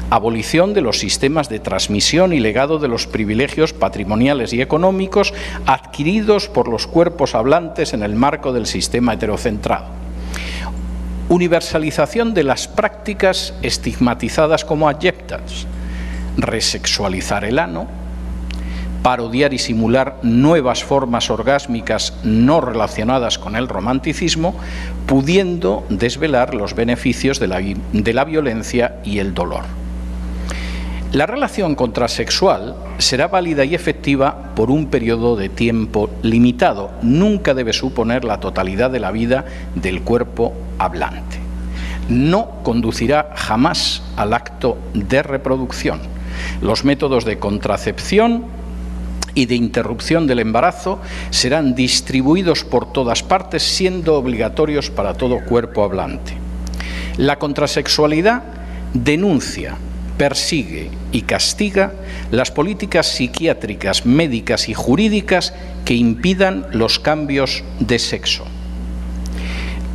abolición de los sistemas de transmisión y legado de los privilegios patrimoniales y económicos adquiridos por los cuerpos hablantes en el marco del sistema heterocentrado, universalización de las prácticas estigmatizadas como abyectas, resexualizar el ano, parodiar y simular nuevas formas orgásmicas no relacionadas con el romanticismo, pudiendo desvelar los beneficios de la violencia y el dolor. La relación contrasexual será válida y efectiva por un periodo de tiempo limitado. Nunca debe suponer la totalidad de la vida del cuerpo hablante. No conducirá jamás al acto de reproducción. Los métodos de contracepción y de interrupción del embarazo serán distribuidos por todas partes, siendo obligatorios para todo cuerpo hablante. La contrasexualidad denuncia, persigue y castiga las políticas psiquiátricas, médicas y jurídicas que impidan los cambios de sexo.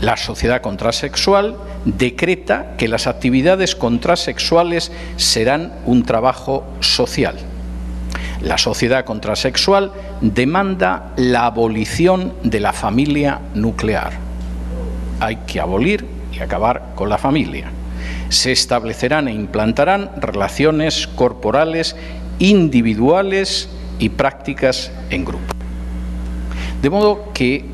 La sociedad contrasexual decreta que las actividades contrasexuales serán un trabajo social. La sociedad contrasexual demanda la abolición de la familia nuclear. Hay que abolir y acabar con la familia. Se establecerán e implantarán relaciones corporales individuales y prácticas en grupo. De modo que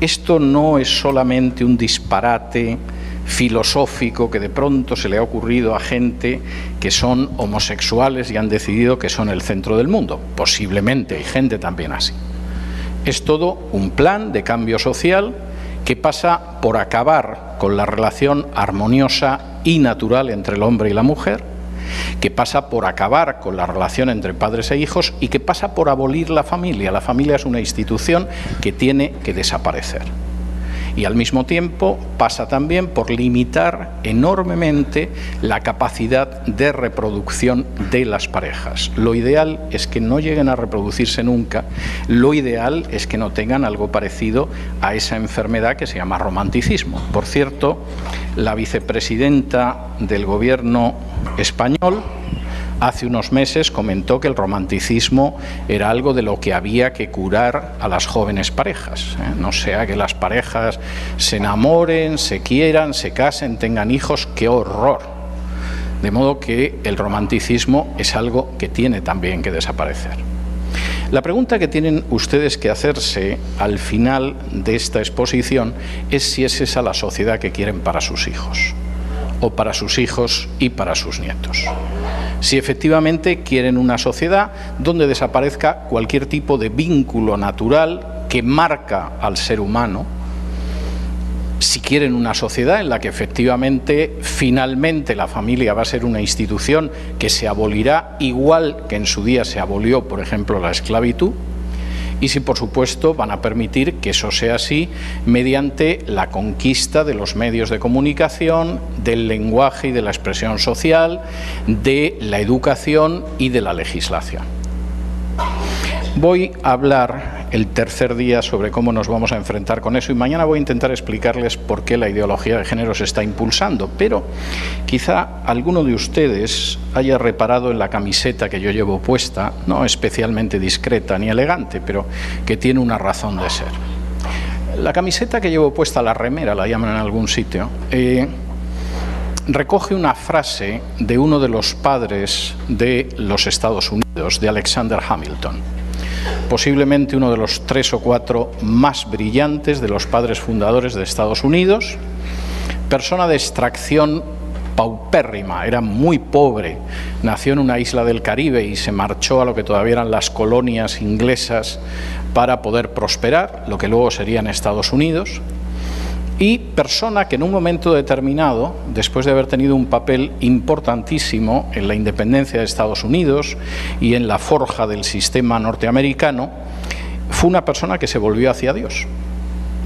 esto no es solamente un disparate filosófico que de pronto se le ha ocurrido a gente que son homosexuales y han decidido que son el centro del mundo. Posiblemente hay gente también así. Es todo un plan de cambio social que pasa por acabar con la relación armoniosa y natural entre el hombre y la mujer, que pasa por acabar con la relación entre padres e hijos y que pasa por abolir la familia. La familia es una institución que tiene que desaparecer. Y al mismo tiempo pasa también por limitar enormemente la capacidad de reproducción de las parejas. Lo ideal es que no lleguen a reproducirse nunca, lo ideal es que no tengan algo parecido a esa enfermedad que se llama romanticismo. Por cierto, la vicepresidenta del Gobierno español hace unos meses comentó que el romanticismo era algo de lo que había que curar a las jóvenes parejas. No sea que las parejas se enamoren, se quieran, se casen, tengan hijos. ¡Qué horror! De modo que el romanticismo es algo que tiene también que desaparecer. La pregunta que tienen ustedes que hacerse al final de esta exposición es si es esa la sociedad que quieren para sus hijos, o para sus hijos y para sus nietos. Si efectivamente quieren una sociedad donde desaparezca cualquier tipo de vínculo natural que marca al ser humano, si quieren una sociedad en la que efectivamente, finalmente, la familia va a ser una institución que se abolirá igual que en su día se abolió, por ejemplo, la esclavitud, y si, por supuesto, van a permitir que eso sea así mediante la conquista de los medios de comunicación, del lenguaje y de la expresión social, de la educación y de la legislación. Voy a hablar el tercer día sobre cómo nos vamos a enfrentar con eso, y mañana voy a intentar explicarles por qué la ideología de género se está impulsando, pero quizá alguno de ustedes haya reparado en la camiseta que yo llevo puesta, no especialmente discreta ni elegante, pero que tiene una razón de ser. La camiseta que llevo puesta, la remera, la llaman en algún sitio, recoge una frase de uno de los padres de los Estados Unidos, de Alexander Hamilton, posiblemente uno de los 3 o 4 más brillantes de los padres fundadores de Estados Unidos, persona de extracción paupérrima, era muy pobre, nació en una isla del Caribe y se marchó a lo que todavía eran las colonias inglesas para poder prosperar, lo que luego serían Estados Unidos, y persona que en un momento determinado, después de haber tenido un papel importantísimo en la independencia de Estados Unidos y en la forja del sistema norteamericano, fue una persona que se volvió hacia Dios.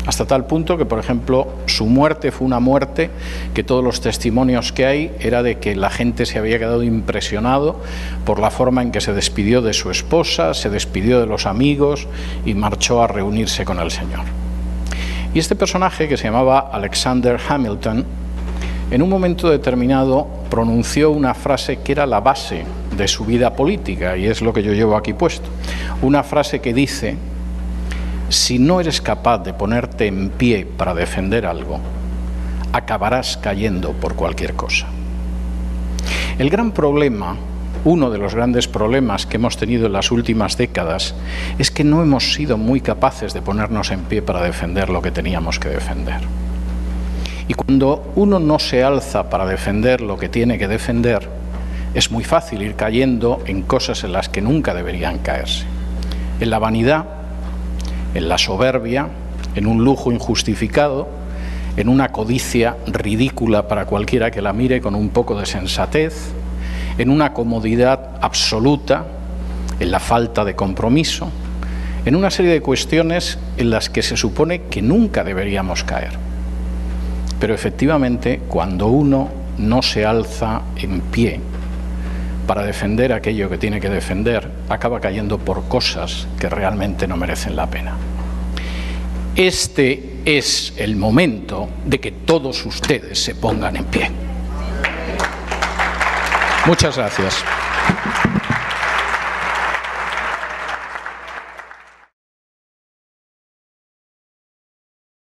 Hasta tal punto que, por ejemplo, su muerte fue una muerte que todos los testimonios que hay era de que la gente se había quedado impresionado por la forma en que se despidió de su esposa, se despidió de los amigos y marchó a reunirse con el Señor. Y este personaje, que se llamaba Alexander Hamilton, en un momento determinado pronunció una frase que era la base de su vida política, y es lo que yo llevo aquí puesto. Una frase que dice: si no eres capaz de ponerte en pie para defender algo, acabarás cayendo por cualquier cosa. El gran problema, uno de los grandes problemas que hemos tenido en las últimas décadas, es que no hemos sido muy capaces de ponernos en pie para defender lo que teníamos que defender. Y cuando uno no se alza para defender lo que tiene que defender, es muy fácil ir cayendo en cosas en las que nunca deberían caerse. En la vanidad, en la soberbia, en un lujo injustificado, en una codicia ridícula para cualquiera que la mire con un poco de sensatez, en una comodidad absoluta, en la falta de compromiso, en una serie de cuestiones en las que se supone que nunca deberíamos caer. Pero efectivamente, cuando uno no se alza en pie para defender aquello que tiene que defender, acaba cayendo por cosas que realmente no merecen la pena. Este es el momento de que todos ustedes se pongan en pie. Muchas gracias.